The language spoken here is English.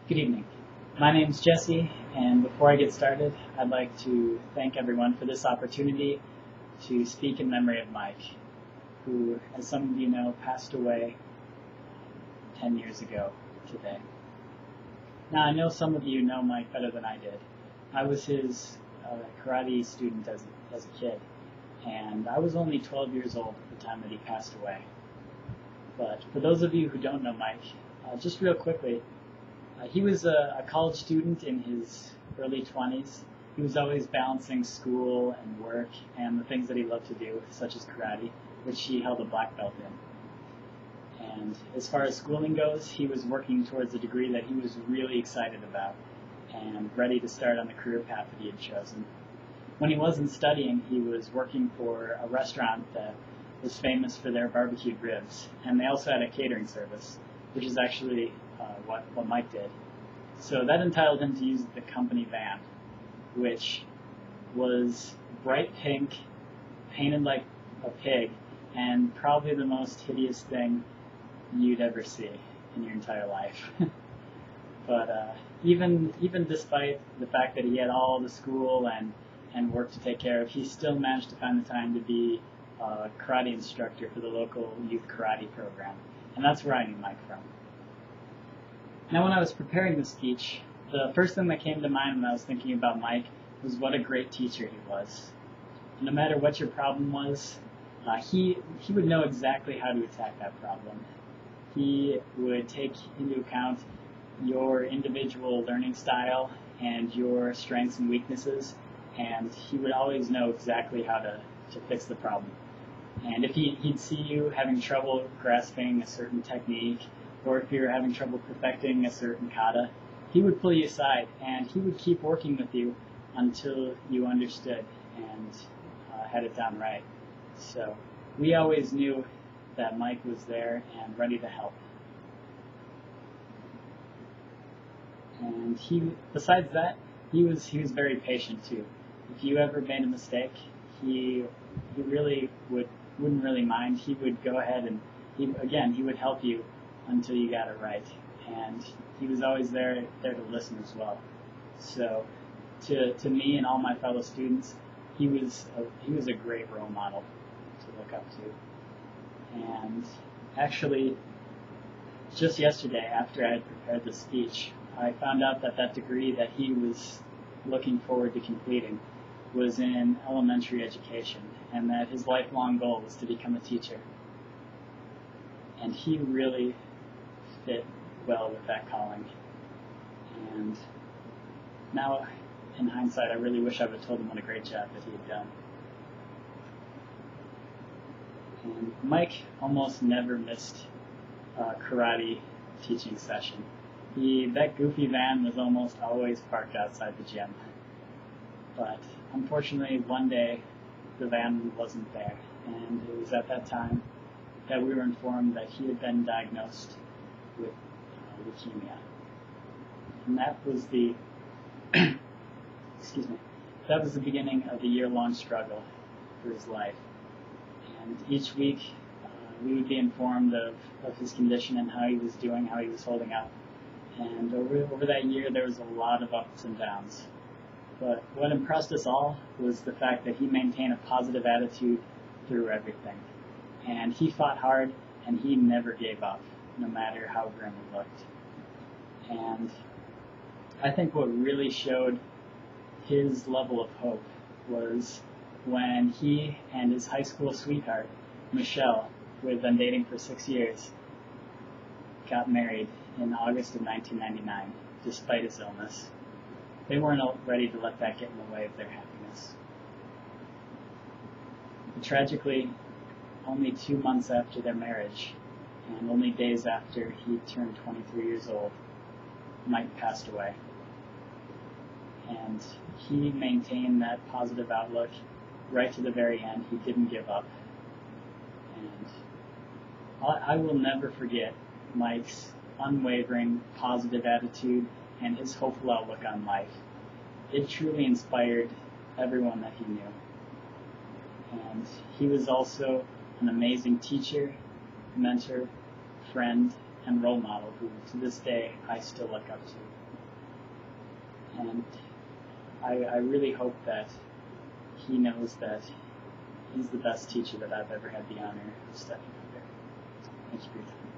Good evening. My name is Jesse, and before I get started, I'd like to thank everyone for this opportunity to speak in memory of Mike, who, as some of you know, passed away 10 years ago today. Now, I know some of you know Mike better than I did. I was his karate student as a kid, and I was only 12 years old at the time that he passed away. But for those of you who don't know Mike, just real quickly, he was a college student in his early 20s. He was always balancing school and work and the things that he loved to do, such as karate, which he held a black belt in. And as far as schooling goes, he was working towards a degree that he was really excited about and ready to start on the career path that he had chosen. When he wasn't studying, he was working for a restaurant that was famous for their barbecued ribs, and they also had a catering service, which is actually what Mike did. So that entitled him to use the company van, which was bright pink, painted like a pig, and probably the most hideous thing you'd ever see in your entire life. But even despite the fact that he had all the school and work to take care of, he still managed to find the time to be a karate instructor for the local youth karate program. And that's where I knew Mike from. Now, when I was preparing this speech, the first thing that came to mind when I was thinking about Mike was what a great teacher he was. No matter what your problem was, he would know exactly how to attack that problem. He would take into account your individual learning style and your strengths and weaknesses, and he would always know exactly how to fix the problem. And if he'd see you having trouble grasping a certain technique, or if you're having trouble perfecting a certain kata, he would pull you aside and he would keep working with you until you understood and had it down right. So we always knew that Mike was there and ready to help. And besides that, he was very patient too. If you ever made a mistake, he really wouldn't really mind. He would go ahead and he would help you until you got it right. And he was always there to listen as well. So to me and all my fellow students, he was a great role model to look up to. And actually, just yesterday, after I had prepared the speech, I found out that degree that he was looking forward to completing was in elementary education, and that his lifelong goal was to become a teacher. And he really fit well with that calling. And now, in hindsight, I really wish I would have told him what a great job that he had done. And Mike almost never missed a karate teaching session. That goofy van was almost always parked outside the gym. But unfortunately, one day, the van wasn't there. And it was at that time that we were informed that he had been diagnosed with leukemia. And that was the that was the beginning of a year-long struggle for his life. And each week we would be informed of his condition and how he was doing, how he was holding up. And over that year there was a lot of ups and downs. But what impressed us all was the fact that he maintained a positive attitude through everything. And he fought hard and he never gave up, no matter how grim it looked. And I think what really showed his level of hope was when he and his high school sweetheart, Michelle, who had been dating for 6 years, got married in August of 1999, despite his illness. They weren't ready to let that get in the way of their happiness. But tragically, only 2 months after their marriage, and only days after he turned 23 years old, Mike passed away. And he maintained that positive outlook right to the very end. He didn't give up. And I will never forget Mike's unwavering positive attitude and his hopeful outlook on life. It truly inspired everyone that he knew. And he was also an amazing teacher, mentor, friend, and role model who, to this day, I still look up to. And I really hope that he knows that he's the best teacher that I've ever had the honor of studying under. Thank you for your time.